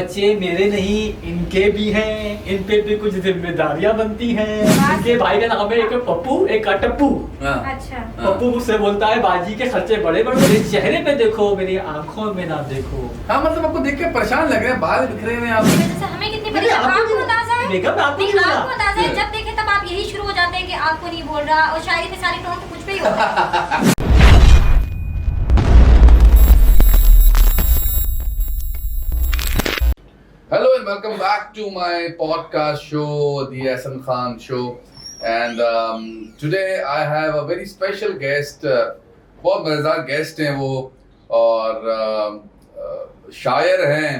बच्चे मेरे नहीं इनके भी हैं, इन पे भी कुछ जिम्मेदारियां बनती हैं। इनके भाई का नाम है एक पप्पू एक टप्पू। अच्छा। पप्पू मुझसे बोलता है बाजी के खर्चे बड़े बड़े, मेरे चेहरे पे देखो मेरी आंखों में ना देखो। हाँ मतलब आपको देख के परेशान लग रहे हैं, बाल बिखरे हुए हैं आप। जैसे हमें कितनी परेशान आपको अंदाजा है? बेगम आपको नहीं, नहीं आपको अंदाजा है, जब देखे तब आप यही शुरू हो जाते हैं कि आपको नहीं बोल रहा, और शायरी में सारी टोन तो कुछ पे ही होता है। Hello and welcome back to my podcast show, The Ahsan Khan Show. And today I have a very special guest. बहुत मज़ेदार गेस्ट हैं वो, और शायर हैं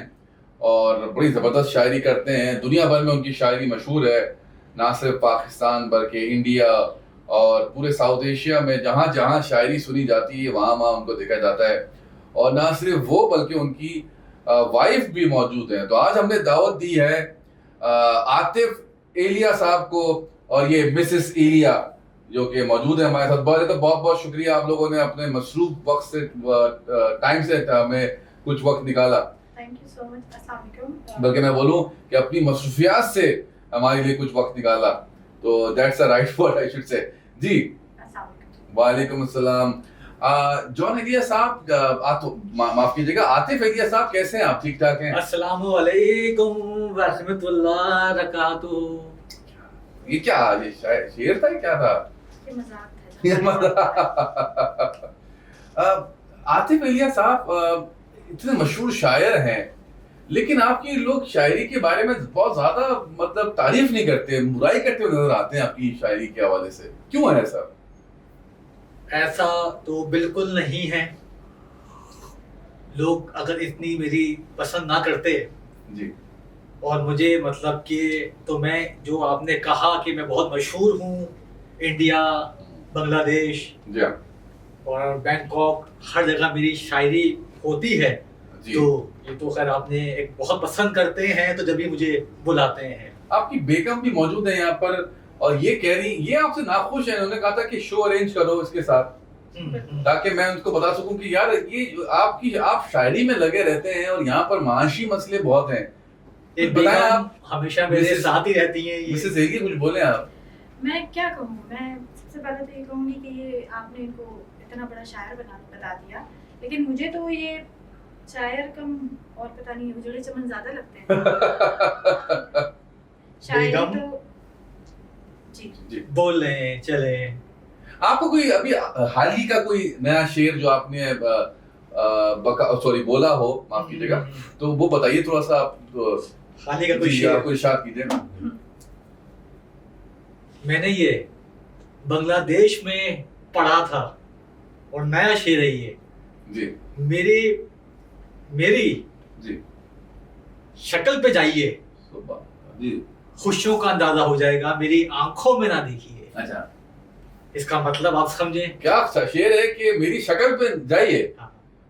और बड़ी ज़बरदस्त शायरी करते हैं। दुनिया भर में उनकी शायरी मशहूर है, ना सिर्फ पाकिस्तान बल्कि इंडिया और पूरे साउथ एशिया में जहाँ जहाँ शायरी सुनी जाती है वहाँ वहाँ उनको देखा जाता है। और ना सिर्फ वो बल्कि उनकी वाइफ भी मौजूद हैं। तो आज हमने दावत दी है आतिफ एलिया साहब को, और ये मिसेस एलिया जो कि मौजूद है हमारे साथ। बहुत बहुत शुक्रिया आप लोगों ने अपने मसरूफ वक्त से टाइम से हमें कुछ वक्त निकाला। Thank you so much. अस्सलाम वालेकुम। बल्कि मैं बोलूं कि अपनी मसरूफियात से हमारे लिए कुछ वक्त निकाला, तो that's a right word I should say. जी अस्सलाम वालेकुम। वालेकुम अस्सलाम। जॉन एलिया साहब, माफ कीजिएगा, आतिफ एलिया साहब कैसे हैं आप? ठीक ठाक हैं? अस्सलामु अलैकुम व रहमतुल्लाह बरकातुहू। ये क्या ये शेर था, क्या था? ये मजाक था। आतिफ एलिया साहब इतने मशहूर शायर हैं, लेकिन आपकी लोग शायरी के बारे में बहुत ज्यादा मतलब तारीफ नहीं करते, बुराई करते हुए नजर आते हैं आपकी शायरी के हवाले से। क्यों है ऐसा? ऐसा तो बिल्कुल नहीं है। लोग अगर इतनी मेरी पसंद ना करते जी, और मुझे मतलब कि, तो मैं जो आपने कहा कि मैं बहुत मशहूर हूँ इंडिया, बांग्लादेश जी और बैंकॉक, हर जगह मेरी शायरी होती है। जी। तो ये तो खैर आपने एक बहुत पसंद करते हैं तो जब भी मुझे बुलाते हैं। आपकी बेगम भी मौजूद है यहाँ पर, और ये कह रही, ये आपसे नाखुश है। उन्होंने कहा था कि शो अरेंज करो इसके साथ, ताकि मैं उनको बता सकूं कि यार ये आप शायरी में लगे रहते हैं और यहाँ पर माशी मसले बहुत हैं। एक बताएं बेगम आप। हमेशा मेरे साथ ही रहती हैं। ये मिसेस एलिया कुछ बोले आप? मैं क्या कहूँ, मैं सबसे पहले तो ये कहूँगी कि ये आपने इनको इतना बड़ा शायर बता दिया, लेकिन मुझे तो ये शायर कम और पता नहीं उजड़े चमन ज्यादा लगते हैं। शायरी बेगम। तो जी बोल रहे हैं, चले। आपको कोई अभी हाल ही का कोई नया शेर जो आपने बोला हो, माफ कीजिएगा, तो वो बताइए थोड़ा सा। आप हाल ही का कोई शेर आपको इरशाद कीजिए ना। मैंने ये बांग्लादेश में पढ़ा था और नया शेर है ये। जी मेरी जी शक्ल पे जाइए, सुभान जी। खुशियों का अंदाजा हो जाएगा, मेरी आंखों में ना देखिए। अच्छा, इसका मतलब आप समझे? क्या शेर है कि मेरी शक्ल पे जाइए,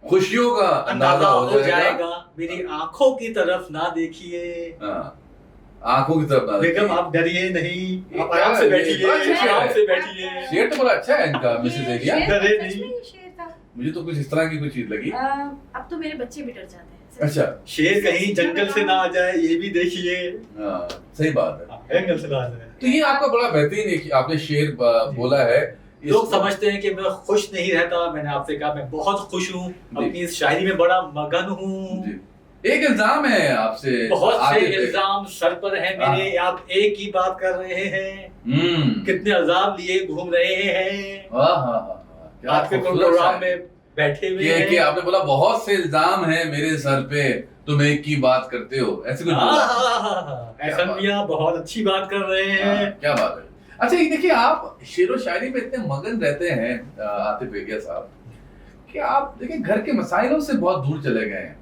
खुशियों का अंदाजा हो जाएगा, मेरी आंखों की तरफ ना देखिए। आंखों की तरफ ना देखिए। बेगम आप डरिए नहीं, आप क्या आराम से ये? बैठिए, अच्छा आराम है। से बैठिए। शेर तो बड़ा अच्छा है इनका, मिसेस एलिया। शेर डरे सच नहीं। में ये शेर था। मुझे तो कुछ इस तरह की कोई चीज लगी। अब तो मेरे बच्चे भी डर जाते हैं। अच्छा, शेर कहीं जंगल से ना आ जाए, ये भी देखिए। हाँ, सही बात है। जंगल से ना आ जाए। तो ये आपका बड़ा बेहतरीन एक आपने शेर बोला है। लोग समझते हैं कि मैं खुश नहीं रहता। मैंने आपसे कहा मैं बहुत खुश हूँ, अपनी इस शायरी में बड़ा मगन हूँ। जी। एक इल्जाम है आपसे, बहुत से आतिफ पे। इल्जाम सर पर हैं मेरे। आप एक ही बात कर रहे हैं, कितने इल्जाम लिए घूम रहे हैं। वाह, हाँ, हाँ, हाँ, क्या आपके खूबसूरत प्रोग्राम शायरी। में बैठे हुए कि हैं। आपने बोला बहुत से इल्जाम हैं मेरे सर पे, तुम एक की बात करते हो, ऐसे कुछ बोला। ऐसा मियां बहुत अच्छी बात कर रहे हैं। हाँ, क्या बात है। अच्छा, ये देखिए, आप शेरो शायरी में इतने मगन रहते हैं आतिफ एलिया साहब, कि आप देखिए घर के मसाइलों से बहुत दूर चले गए हैं।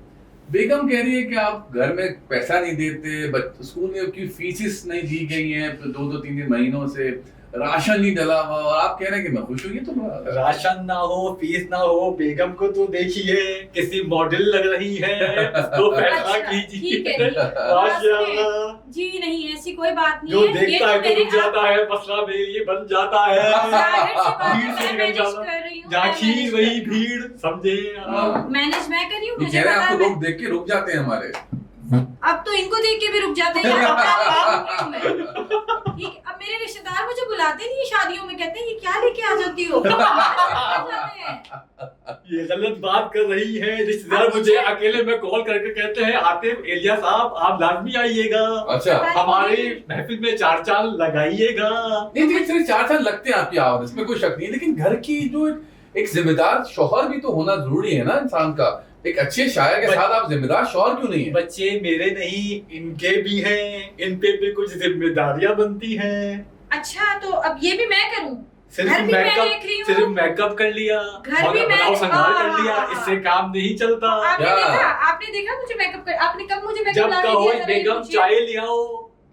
बेगम कह रही है कि आप घर में पैसा नहीं देते, स्कूल में की फीसिस नहीं दी गई है 2-3 महीनों से, राशन नहीं डला हुआ, और आप कह रहे हैं कि मैं खुश हूँ। ये तो राशन ना हो, फीस ना हो, बेगम को तो देखिए किसी मॉडल लग रही है, तो फैसला अच्छा, कीजिए। ठीक है जी। माशाल्लाह। जी नहीं, ऐसी कोई बात नहीं जो है। ये देखता तो है तो मेरे रुक जाता है, मसला मेरे लिए बन जाता है। जाहिर सी बात है, भीड़ से मैं निकल मैनेज जाना। कर रही हूँ। जहाँ खीर वही भीड़, समझे? हाँ। मैनेज मैं कर रही हूँ। ये मुझे कह रहे हैं पता आपको है लोग देख के रुक जाते हैं हमारे। अब तो इनको देख के भी रुक जाते हैं यार, क्या लेके आ रही हूँ मैं? ये अब मेरे रिश्तेदार मुझे बुलाते नहीं है शादियों में, कहते हैं ये क्या लेके आ जाती हो। जाते हैं। ये गलत बात कर रही है। रिश्तेदार मुझे अकेले में कॉल करके कहते हैं आतिफ एलिया साहब आप लाजमी आइएगा, अच्छा हमारी महफिल में 4 चाल लगाइएगा। नहीं देखिए सिर्फ 4 साल लगते हैं आपकी आवाज, इसमें कोई शक नहीं, लेकिन घर की जो एक जिम्मेदार शौहर भी तो होना जरूरी है ना इंसान का। एक अच्छे शायर के साथ आप जिम्मेदार शौहर क्यों नहीं है? बच्चे मेरे नहीं इनके भी हैं, इन पे भी कुछ जिम्मेदारियां बनती हैं। अच्छा तो अब ये भी मैं करूं? सिर्फ घर भी मैं देख रही हूँ। सिर्फ मेकअप कर लिया, घर भी मैं बनाओ संभाल कर हाँ, लिया, हाँ, इससे काम नहीं चलता। आपने देखा मुझे मेकअप कर, आपने कब मुझे मेकअप जब ला के कहो दिया, जरा ये बेगम पूछिए। चाय ले आओ,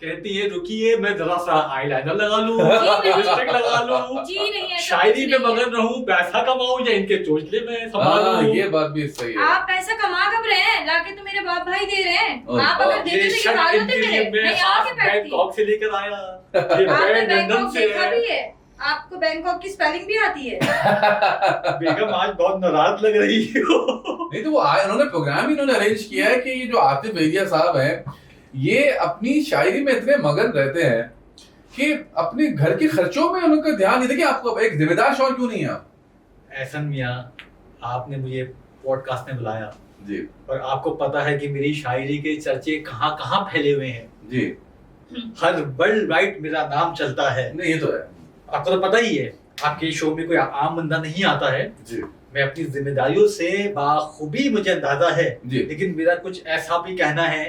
कहती है रुकिए मैं जरा सा आईलाइनर लगा लूं, लिपस्टिक लगा लूं, जी नहीं ऐसा शायरी कुछ में नहीं है। मगन रहूं, पैसा कमाऊं या इनके चोचले में संभालूं। ये बात भी सही है। आप पैसा कमा कब रहे हैं? लाके तो मेरे बाप भाई दे रहे हैं। और आप अगर देते ये तो शर्ट निकाल इनके देते लिए मेरे, मैं मैं खास आके बैठती। बैंकॉक से लेकर आया, ये आपने बैंड लंदन बैंकॉक से देखा है। भी है? आपको बैंकॉक की स्पेलिंग भी आती है? बेगम आज बहुत नाराज लग रही हो। नहीं तो वो आए, उन्होंने प्रोग्राम ही इन्होंने अरेंज किया है कि ये जो आतिफ एलिया साहब हैं ये अपनी शायरी में इतने मगन रहते हैं कि अपने घर के खर्चों में उनका ध्यान नहीं। देखिए आपको एक जिम्मेदार शौहर क्यों नहीं है आप? एहसन मियां, आपने मुझे पॉडकास्ट में बुलाया जी और आपको पता है कि मेरी शायरी के चर्चे कहाँ कहाँ फैले हुए हैं। जी हर वर्ल्ड वाइड मेरा नाम चलता है। नहीं ये तो है आपको तो पता ही है, आपके शो में कोई आम बंदा नहीं आता है। जी मैं अपनी जिम्मेदारियों से बाखूबी मुझे अंदाजा है, जी लेकिन मेरा कुछ ऐसा भी कहना है,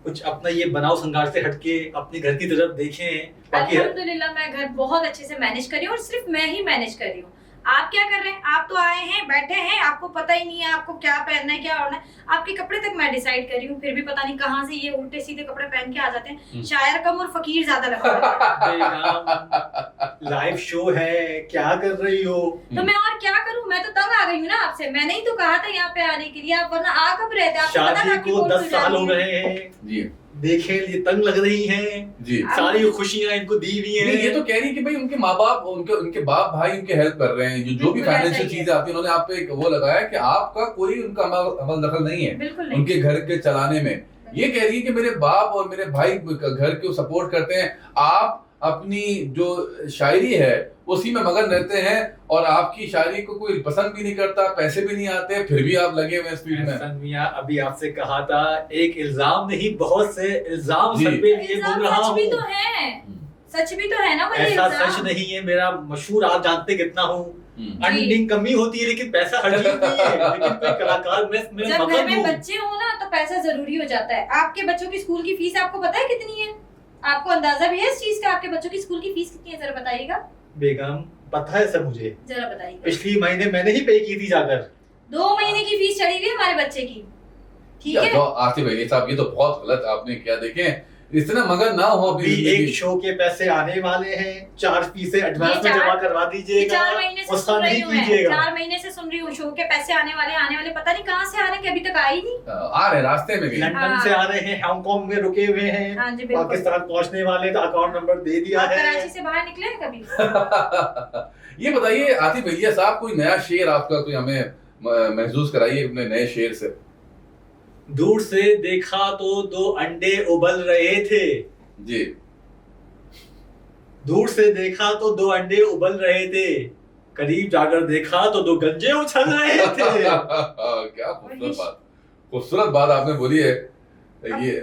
कुछ अपना ये बनाव संगार से हटके अपने घर की तरफ देखें। बाकी अल्हम्दुलिल्लाह मैं घर बहुत अच्छे से मैनेज कर रही हूँ और सिर्फ मैं ही मैनेज कर रही हूँ। आप क्या कर रहे हैं? आप तो आए हैं बैठे हैं, आपको पता ही नहीं है आपको क्या पहनना है क्या ओढ़ना है। आपके कपड़े तक मैं डिसाइड कर रही हूँ, फिर भी पता नहीं कहाँ से ये उल्टे सीधे कपड़े पहन के आ जाते हैं। शायर कम और फकीर ज्यादा लगता है। लाइव शो है, क्या कर रही हो? तो मैं और क्या करूँ? मैं तो तंग आ गई हूँ ना आपसे। मैंने ही तो कहा था यहाँ पे आने के लिए, आप वरना आ कब रहे थे? आपको पता था शादी आपकी को बोल 10 साल हो जाती है। गए हैं, जी देखे ये तंग लग रही हैं, जी सारी खुशियां इनको दी हुई नहीं ये हैं। तो कह रही है कि भाई उनके माँ बाप उनके बाप भाई उनके हेल्प कर रहे हैं, जो भी बिल्कुल ऐसा फाइनेंशियल ही है। चीजें आती है उन्होंने आप पे एक वो लगाया कि आपका कोई उनका अमल दखल नहीं है बिल्कुल नहीं। उनके घर के चलाने में। ये कह रही है कि मेरे बाप और मेरे भाई घर को सपोर्ट करते हैं, आप अपनी जो शायरी है उसी में मगन रहते हैं और आपकी शायरी को कोई पसंद भी नहीं करता, पैसे भी नहीं आते, फिर भी आप लगे हुए हैं स्पीड में। एहसन मियां, अभी आपसे कहा था एक इल्जाम नहीं बहुत से इल्जाम जी। सर पे लिए इल्जाम बोल रहा सच भी हूँ। तो है, सच भी तो है ना वो ये ऐसा इल्जाम। सच नहीं है, मेरा मशहूर आप जानते कितना हूँ। हम्म। अर्निंग कमी होती है लेकिन पैसा हर्जी नहीं है। लेकिन कोई कलाकार में जब घर मगन में हूँ। बच्चे हो ना तो पैसा जरूरी हो जाता है। आपके बच्चों की स्कूल की फीस आपको पता है कितनी है? आपको अंदाजा भी है इस चीज का? आपके बच्चों की स्कूल की फीस कितनी है जरा बताइएगा। बेगम पता है सर मुझे, जरा बताइएगा। पिछली महीने मैंने ही पे की थी जाकर। 2 महीने की फीस चढ़ी हुई है हमारे बच्चे की, ठीक या है? तो आसिफ अली साहब ये तो बहुत गलत आपने किया। देखें इतना मगन ना हो अभी एक शो के पैसे आने वाले हैं, 4 फीसें एडवांस में ये जमा करवा ये दीजिएगा, 4 महीने से गुस्सा सुन रही नहीं हूँ मैं, कीजिएगा। 4 महीने से सुन रही हूँ शो के पैसे आने वाले पता नहीं कहाँ से आ रहे हैं, अभी तक आए ही नहीं। आ रहे रास्ते में गए। लंदन से आ रहे हैं, हांगकांग में रुके हुए हैं, हाँ जी बिल्कुल। पाकिस्तान पहुंचने वाले तो अकाउंट नंबर दे दिया आप है। कराची से बाहर निकले हैं कभी? ये बताइए आतिफ भैया साहब कोई नया शेर आपका कोई हमें महसूस कराइए अपने नए शेर से। दूर से देखा तो 2 अंडे उबल रहे थे, जी दूर से देखा तो 2 अंडे उबल रहे थे, करीब जाकर देखा तो 2 गंजे उछल रहे थे। क्या खूबसूरत बात आपने बोली है। ये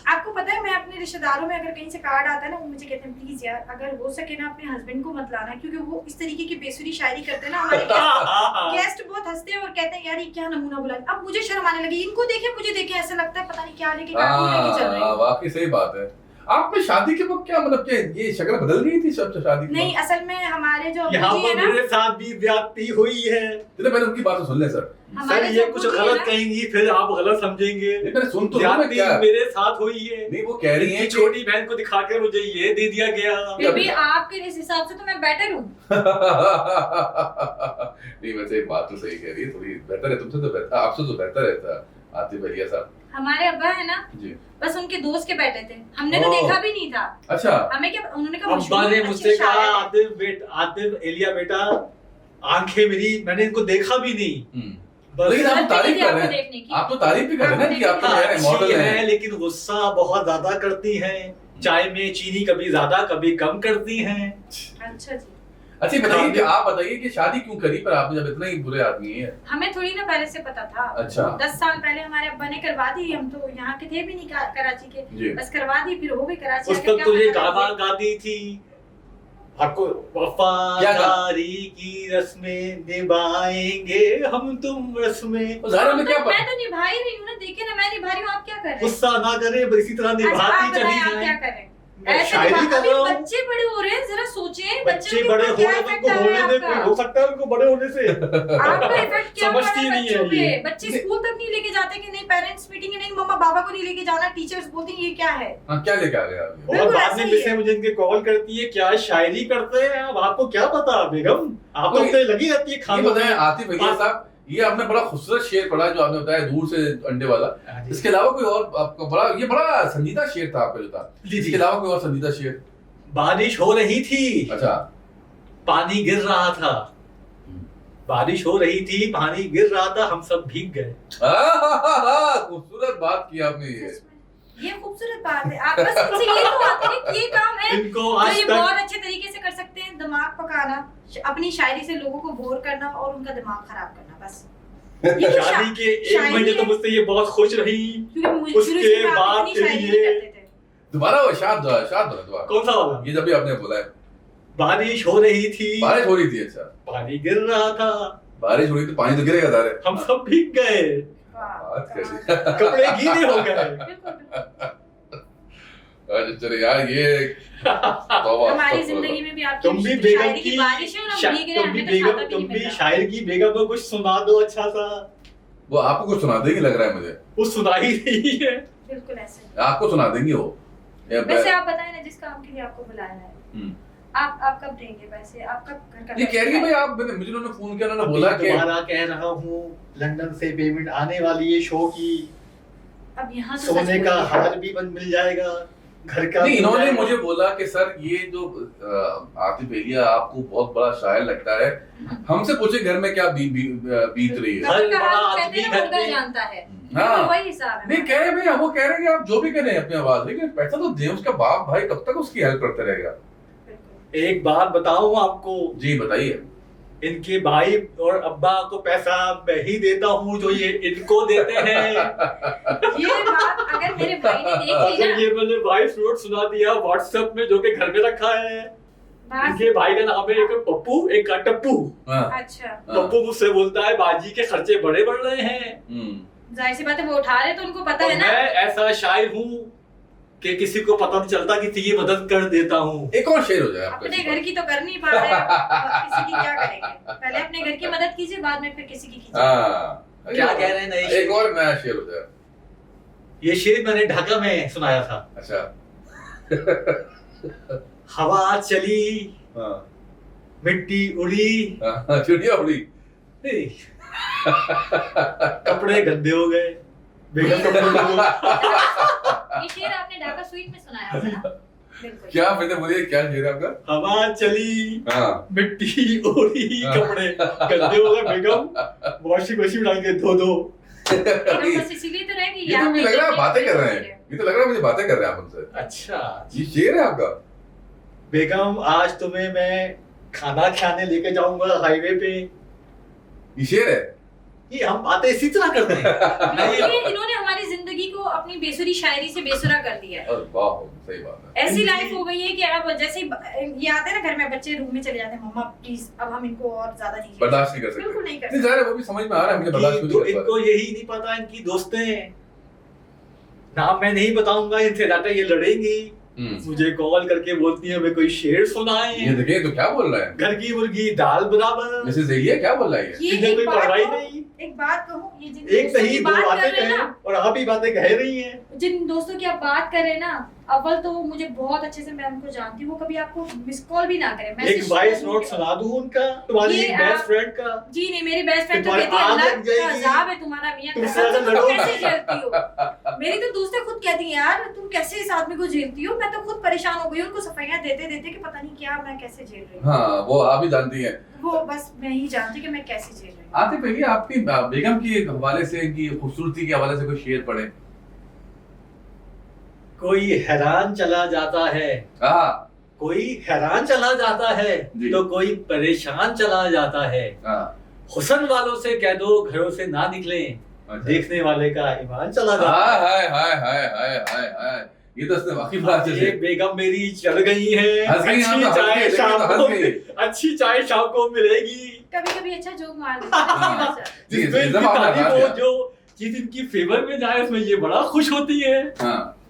आपको पता है मैं अपने रिश्तेदारों में अगर कहीं से कार्ड आता है ना, वो मुझे कहते हैं प्लीज यार अगर हो सके ना अपने हस्बैंड को मत लाना, क्योंकि वो इस तरीके की बेसुरी शायरी करते हैं ना। हमारे गेस्ट बहुत हंसते हैं और कहते हैं यार ये क्या नमूना बुला। अब मुझे शर्म आने लगी, इनको देखे मुझे देखे ऐसा लगता है पता नहीं क्या लेके चल रहे हैं। वाकई सही बात है। आपने शादी के वक्त क्या मतलब क्या ये शक्ल बदल गई थी सब शादी के नहीं असल में हमारे जो यहाँ अब्बू जी है पर ना, मेरे साथ भी ज्यादती हुई है। चलिए पहले उनकी बात तो सुन ले सर। सर हमारे ये जो कुछ अब्बू जी है गलत ना, कहेंगी फिर आप गलत समझेंगे। नहीं, मैंने सुन तो लिया, ज्यादती क्या मेरे साथ हुई है। नहीं वो कह रही है इनकी छोटी बहन को दिखा के मुझे ये दे दिया गया। फिर भी आपके इस हिसाब से तो मैं बेटर हूँ। नहीं वैसे एक बात तो सही कह रही है, थोड़ी बेहतर है तुमसे तो बेहतर, आपसे तो बेहतर है आतिफ भैया साहब। हमारे अब्बा है ना, जी बस उनके दोस्त के बैठे थे, हमने तो ओह। देखा भी नहीं था। अच्छा हमें क्या उन्होंने कहा अब्बा मशहूर ने अच्छे मुझसे कहा शायर हैं। आतिफ एलिया बेटा, आंखें मेरी मैंने इनको देखा भी नहीं, बस लेकिन आप तो तारीफ कर रहे आपको हैं, देखने की। आप तो तारीफ भी कर रहे हैं ना कि आप तो कह रहे हैं मॉडल अच्छी है हैं। लेकिन गुस्सा बहुत ज्यादा करती हैं। चाय में चीनी कभी ज्यादा कभी कम करती हैं। अच्छा जी। अच्छा बताइए कि आप बताइए कि शादी क्यों करी पर आपने, जब इतना ही बुरे आदमी है। हमें थोड़ी ना पहले से पता था। अच्छा। 10 साल पहले हमारे अब्बा ने करवा दी, हम तो यहाँ के थे भी नहीं कराची जी। के, बस करवा दी, फिर हो गई कराची उस आके वक्त क्या तुझे पता गाना लगे। गाती थी, आपको वफादारी की रस्में निभाएंगे हम तुम रस्में। तो जाहिर में क्या मैं तो निभा ही रही हूँ ना, देखिए ना मैं निभा रही हूँ, आप क्या कर रहे हैं? गुस्सा ना करे पर इसी तरह अच्छा, आप निभाती बताएं, चली आप क्या जाए। कर रहे हैं? मैं ऐसे शायरी निभा- कर अभी रहा हूँ। बच्चे बड़े हो रहे हैं, जरा सोचें बच्चे के बड़े ऊपर हो क्या रहे हैं, इफेक्ट उनको आ रहा होने है दे, आपका? कोई हो सकता है उनको बड़े होने से। आपका इफेक्ट क्या पड़ रहा समझती है नहीं है बच्चों पे? ये। बच्चे स्कूल तक नहीं लेके जाते कि नहीं, पेरेंट्स मीटिंग है, नहीं मम्मा पापा को नहीं लेके जाना, टीचर्स बोलती हैं ये क्या है? हाँ क्या लेके आ गए आप? और बिल्कुल बाद ऐसा में ही मिसें है। मुझे इनके कॉल करती है, क्या शायरी करते हैं अब आपको क्या पता बेगम, आप तो कोई- अपने लगी रहती है ये खानों बताएं में। आतिफ भैया साहब, ये आपने बड़ा खूबसूरत शेर पढ़ा जो आपने बताया दूर से अंडे वाला। हाँ जी। इसके अलावा कोई और आपका बड़ा, ये बड़ा संजीदा शेर था आपका जो था, जी, जी। इसके अलावा कोई और संजीदा शेर? बारिश हो रही थी, अच्छा। पानी गिर रहा था, बारिश हो रही थी, पानी गिर रहा था, हम सब भीग गए। खूबसूरत बात की आपने ये। सच में, ये खूबसूरत बात है। आप बस इनसे ये तो आते हैं कि ये काम है इनको जो आज ये तक बहुत अच्छे तरीके से कर सकते हैं, दिमाग पकाना, अपनी शायरी से लोगों को बोर करना और उनका दिमाग खराब करना, बस ये तो शादी के एक शायरी महीने तो है। मुझसे ये बहुत खुश रही। क्योंकि मुझे उसके शुरू से बाद आप इतनी शायरी ये- नहीं करते थे। दोबारा वो शाद दोबारा कौन सा वाला? ये जब भी आपने बोला है बारिश हो रही थी, बारिश हो रही थी। अच्छा, पानी गिर रहा था, बारिश हो रही थी, पानी तो गिरेगा सारे। हम सब भीग गए, वाह, बात कैसी? कमाल। कपड़े गीले हो गए। बिल्कुल। अच्छा चलो यार, ये तौबा, हमारी अस्तगफुरुल्लाह। जिंदगी में भी आपकी तुम भी बेगम शायरी की की बारिश है और हम भीग रहे हैं, तुम भी हमें तो छाता बेगम, भी तुम नहीं भी मिल रहा। शायर की बेगम को कुछ सुना दो अच्छा सा। वो आपको कुछ सुना देंगी लग रहा है मुझे। वो सुना ही नहीं है। बिल्कुल ऐसे। आपको सुना देंगी वो। वैसे आप बताएं ना, जिस काम के लिए आपको बुलाया है, हम्म। आप कब देंगे पैसे? आप कब घर का ये कह रही है भाई, आप मुझे उन्होंने फोन किया, उन्होंने बोला कि दोबारा कह रहा हूँ, लंदन से पेमेंट आने वाली है शो की, अब यहाँ तो सोने सच का बोलिए। हार भी मिल जाएगा, घर का नहीं, मिल इन्होंने जाएगा। मुझे बोला कि सर ये जो आतिफ एलिया आपको बहुत बड़ा शायर लगता है, हमसे पूछे घर में क्या बीत रही है। हर घर का बड़ा हाल आदमी कहते हैं, घर मुर्गा में- जानता है। हाँ। बिल्कुल वही हिसाब है। नहीं कह रहे भाई, वो कह रहे हैं कि आप जो भी करें अपनी आवाज, लेकिन पैसा तो दें। उसका बाप भाई कब तक उसकी हेल्प करते रहेगा? बिल्कुल। एक बात बताऊं आपको, जी बताइए। इनके भाई और अब्बा को पैसा मैं ही देता हूँ जो ये इनको देते हैं। ये बात अगर मेरे भाई ने देख ली तो ना, ये मैंने वॉइस नोट सुना दिया व्हाट्सएप में जो कि घर में रखा है। बात इनके भाई का नाम है एक पप्पू, एक का टप्पू। हाँ, अच्छा, हाँ। पप्पू मुझसे बोलता है बाजी के खर्चे बड़े बढ़ रहे हैं, जाहिर सी बात है वो उठा रहे तो उनको पता और है ना। मैं ऐसा शायर हूँ कि किसी को पता नहीं चलता कि ये मदद कर देता हूँ। एक और शेर हो जाए आपका। अपने घर की तो कर नहीं पा रहे हैं, और किसी की क्या करेंगे? पहले अपने घर की मदद कीजिए, बाद में फिर किसी की कीजिए। हाँ, क्या कह रहे हैं नए शेर? एक और नया शेर हो जाए। ये शेर मैंने ढाका में सुनाया था। अच्छा। हवा चली, हाँ, मिट्टी उड़ी, हाँ, चिड़िया उड़ी। कपड़े गंदे हो गए, बेगम कपड़े गंदे हो गए। ये शेर आपने ढाका स्वीट में सुनाया था ना? बिल्कुल। क्या फिर बोलिए, क्या शेर है आपका? हवा चली, हाँ, मिट्टी उड़ी, हाँ। कपड़े गंदे हो गए, बेगम वॉशिंग मशीन डाल के धो दो। हम बस इसीलिए तो रह गए। ये तो मुझे लग रहा है बातें कर रहे हैं, ये तो लग रहा है मुझे बातें कर रहे हैं आप उनसे। अच्छा ये शेर है आपका? बेगम, आज तुम्हें मैं खाना खाने लेके जाऊंगा हाईवे पे। ये शेर है? ये हम बातें इसी तरह करते हैं। ये इन्होंने हमारी जिंदगी को अपनी बेसुरी शायरी से बेसुरा कर दिया है। अरे वाह, सही बात है। ऐसी लाइफ हो गई है कि अब जैसे ये आते हैं ना घर में, बच्चे रूम में चले जाते हैं, मम्मा प्लीज अब हम इनको और ज्यादा नहीं बर्दाश्त नहीं कर सकते। बिल्कुल नहीं कर नहीं, जाहिर है वो भी समझ में आ रहा है, मुझे बर्दाश्त तो नहीं कर पा इनको यही नहीं पता इनकी दोस्तें, नाम मैं नहीं बताऊंगा, इनसे ज्यादा ये लड़ेंगी। रहे। मुझे कॉल करके बोलती है हमें कोई शेर सुनाए, ये देखिए तो क्या बोल रहा है घर की मुर्गी दाल बराबर। मिसेस एलिया, क्या बोल रहा है ये? ये इन्हें एक कोई बात परवाही कहूं- नहीं। एक बात कहूं, ये जिन एक दोस्तों सही की दो बात बातें कर रहे हैं कहें ना, और आप ही बातें कह रही हैं। जिन दोस्तों की आप बात कर रहे हैं ना, अव्वल तो वो मुझे बहुत अच्छे से, मैं उनको जानती हूँ, वो कभी आपको मिस कॉल भी ना करें। एक मैसेज वॉइस तो- नोट सुना दूं उनका, तुम्हारी ये एक बेस्ट आप- फ्रेंड का। जी नहीं, मेरी बेस्ट फ्रेंड तो तुम्हारी कहती है आग अल्लाह लग जाएगी। का अज़ाब है तुम्हारा मियां, तुमसे कसम से ज्यादा तुम लड़ो। कैसे झेलती हो? मेरी तो दोस्तें खुद कहती हैं यार तुम कैसे इस आदमी को झेलती हो। मैं तो खुद परेशान हो गई उनको सफाइयां देते देते कि पता नहीं क्या मैं कैसे झेल रही हूँ। हाँ, वो आप ही जानती हैं। वो बस मैं ही जानती कि मैं कैसे झेल रही हूँ। आतिफ एलिया, आपकी बेगम के हवाले से, इनकी खूबसूरती के हवाले से कोई शेर पढ़े। कोई हैरान चला जाता है, हाँ कोई हैरान चला जाता है, जी। तो कोई परेशान चला जाता है। हाँ हुस्न वालों से कह दो घरों से ना निकले, अच्छा। देखने वाले का ईमान चला जाता हाय है। हाय हाय हाय हाय हाय, ये तो उसने वाकई बात ये बेगम मेरी चल गई है, हंस गई, हाँ, तो हंस चाय गई, शाम लेकिन तो को हंस गई। अच्छी चाय शाम को मिलेगी। कभी कभी अच्छा जोक मार देता है। हाँ। अच्छा। जिसमें इनकी जब आपने तारीफ हटा हो, दिया। जो चीज इनकी फेवर में जाए उसमें ये बड़ा खुश होती है। हाँ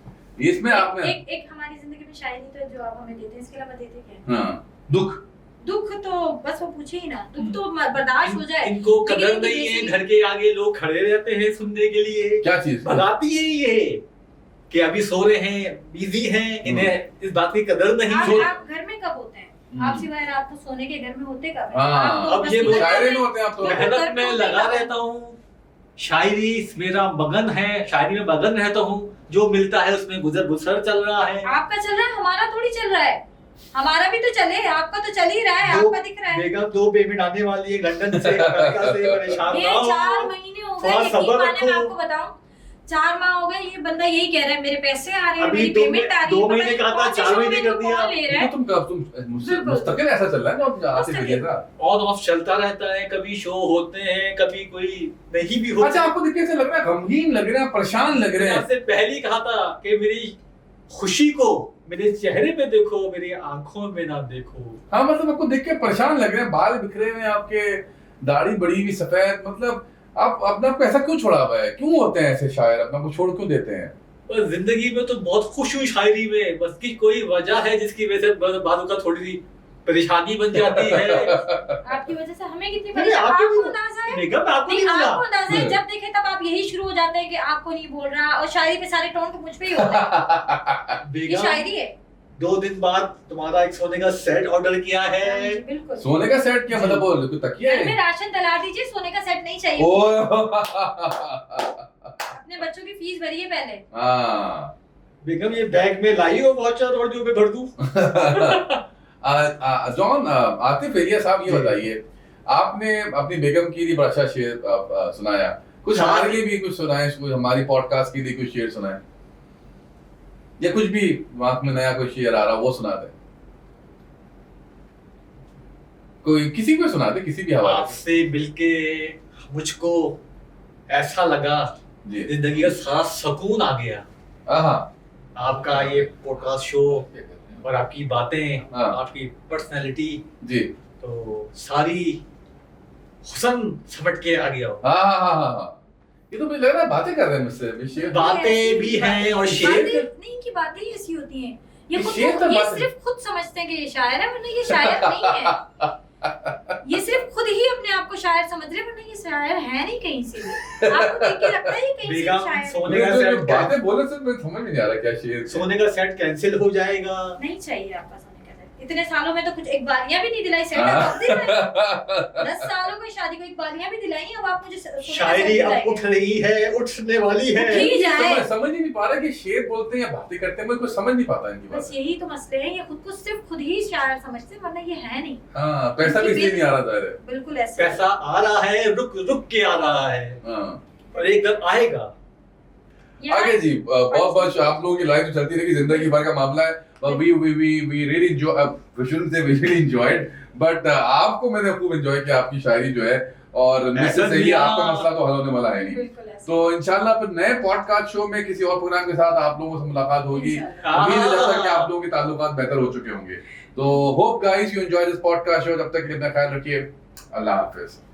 इसमें आपने एक हमारी जिंदगी में शायरी तो है जो आप हमें देते हैं, इसके अलावा देते क्या है? हाँ दुख दुख तो बस वो पूछे ही ना, दुख तो बर्दाश्त हो जाए। इनको लेकिन कदर इनकी नहीं है, जैसी- घर के आगे लोग खड़े रहते हैं सुनने के लिए। क्या चीज? भगाती है ये कि अभी सो रहे हैं, बिजी हैं, इन्हें इस बात की कदर नहीं। आप घर में कब होते हैं? आप सिवाय रात को सोने के घर में होते कब हैं? हाँ, आप तो अब बस ये निकल शायरी जाते में होते हैं आप तो। हैं। मेहनत में लगा रहता हूँ, शायरी मेरा मगन है, शायरी में मगन रहता हूँ, जो मिलता है उसमें गुजर बसर चल रहा है। आपका चल रहा है, हमारा थोड़ी चल रहा है। हमारा भी तो चले, आपका तो चल ही रहा है, दो- आपका दिख रहा है। बेगम 2 पेमेंट आने वाली है लंदन से, अमेरिका से, परेशान ये ना हो। 4 महीने हो गए, थोड़ा यकीन सब्र माने मैं रखो। आपको बताऊं, 4 माह हो गए, ये बंदा यही कह रहा है मेरे पैसे आ रहे हैं, अभी मेरी दो पेमेंट आ रही है। 2 पता महीने नहीं कहा था, कौन से 4 शो महीने में कर तो दिया। कौन ले रहा है। तुम बिल्कुल। मुस्तकिल ऐसा चल रहा है, तो आते मुस्तकिल। भेजिए था। ऑन ऑफ चलता रहता है, कभी शो होते हैं, कभी कोई नहीं भी होते। अच्छा आपको देख के ऐसा लग रहा है, गमगीन लग रहे हैं, परेशान लग रहे हैं। आपसे पहले ही कहा था कि मेरी खुशी को मेरे चेहरे पे देखो, मेरी आंखों में ना देखो। हाँ मतलब आपको देख के परेशान लग रहे हैं, बाल बिखरे हुए हैं आपके, दाढ़ी बड़ी हुई सफेद, मतलब आप अपने आप को ऐसा क्यों छोड़ा हुआ है? क्यों होते हैं ऐसे शायर, अपने आप को छोड़ क्यों देते हैं? और जिंदगी में तो बहुत खुश हूँ शायरी में, बस की कोई वजह है जिसकी वजह से बातों का थोड़ी सी परेशानी बन जाती है। आपकी वजह से हमें कितनी नहीं, परेशानी, आपकी आपको भी- अंदाजा है? बेगम आपको नहीं, नहीं आपको बोला। अंदाजा है, जब देखे तब आप यही शुरू हो जाते हैं कि आपको नहीं बोल रहा, और शायरी पे सारे टोन तो मुझ पे ही होते हैं। ये बेगम शायरी है। 2 दिन बाद तुम्हारा एक सोने का सेट ऑर्डर किया है। हाँ जी, बिल्कुल। सोने का सेट क्या मतलब? वो कोई तकिया घर में है? राशन डला दीजिए, सोने का सेट नहीं चाहिए। ओ अपने बच्चों की फीस भरिए पहले। हाँ बेगम ये बैग में लाई हो वाचर और जो मैं भर दूं। जॉन आतिफ एलिया साहब, ये बताइए, आपने अपनी बेगम के लिए बड़ा अच्छा शेर सुनाया, कुछ हाँ। हमारे लिए भी कुछ सुनाए, कुछ हमारी पॉडकास्ट के लिए कुछ शेर सुनाए, या कुछ भी दिमाग में नया कोई शेर आ रहा वो सुना दे, कोई किसी को सुना दे, किसी भी हवाले से। आपसे मिलके मुझको ऐसा लगा जी जिंदगी का सारा सुकून आ गया। हाँ आपका ये पॉडकास्ट शो और आपकी बातें, हाँ। आपकी पर्सनालिटी, जी तो सारी हुस्न समेट के आ गया हो। हाँ, ये तो मुझे लग रहा है बातें कर रहे हैं मुझसे, ये शेर। बातें भी हैं और शेर बातें नहीं, की बातें ही ऐसी होती हैं। ये खुद शेर तो ये बात- सिर्फ खुद समझते हैं कि ये शायर है, वरना ये शायर नहीं है। ये सिर्फ खुद ही अपने आप को शायर समझ रहे हैं, वरना ये शायर है नहीं कहीं से भी। आपको देख के लगता है ये कहीं से भी बेगम शायर है। सोने का जो सेट बातें बोले से मुझे समझ में नहीं आ रहा क्या शेर। सोने का सेट कैंसिल हो जाएगा। नहीं चाहिए आपका सोने का सेट। इतने सालों में तो कुछ एक बारियां भी नहीं दिलाई, सेट अब दे रहे हैं। 10 सालों की शादी को एक बारियां भी दिलाई, अब आप मुझे सोने का सेट शायरी अब दिलाएंगे। उठ रही है, उठने वाली है। उठी ये जाए। समझ ही नहीं पा रहा कि शेर बोलते हैं या बातें करते हैं, मुझे कुछ समझ नहीं पाता इनकी बस बात। यही तो मसले हैं, ये खुद को सिर्फ खुद ही शायर समझते हैं, वरना ये है नहीं। हाँ पैसा भी इसलिए नहीं आ रहा जाहिर है। बिल्कुल ऐसा। पैसा आ रहा है, रुक रुक के आ रहा है, हाँ और एक दिन आएगा। यहाँ- आगे जी, बहुत बहुत आप लोगों की लाइफ चलती रहेगी, जिंदगी भर का मामला है। we really enjoy, we shouldn't say we really enjoyed, but आपको मैंने खूब एंजॉय किया, आपकी शायरी जो है, और मुझसे सही है, आपका मसला तो हल होने वाला है नहीं। बिल्कुल ऐसा। तो इंशाल्लाह फिर नए पॉडकास्ट शो में किसी और प्रोग्राम के साथ आप लोगों से मुलाकात होगी। इंशाल्लाह। उम्मीद है जब तक कि आप लोगों के ताल्लुकात बेहतर हो चुके होंगे। तो hope guys you enjoy this podcast show. जब तक के लिए अपना ख्याल रखिए, अल्लाह हाफिज।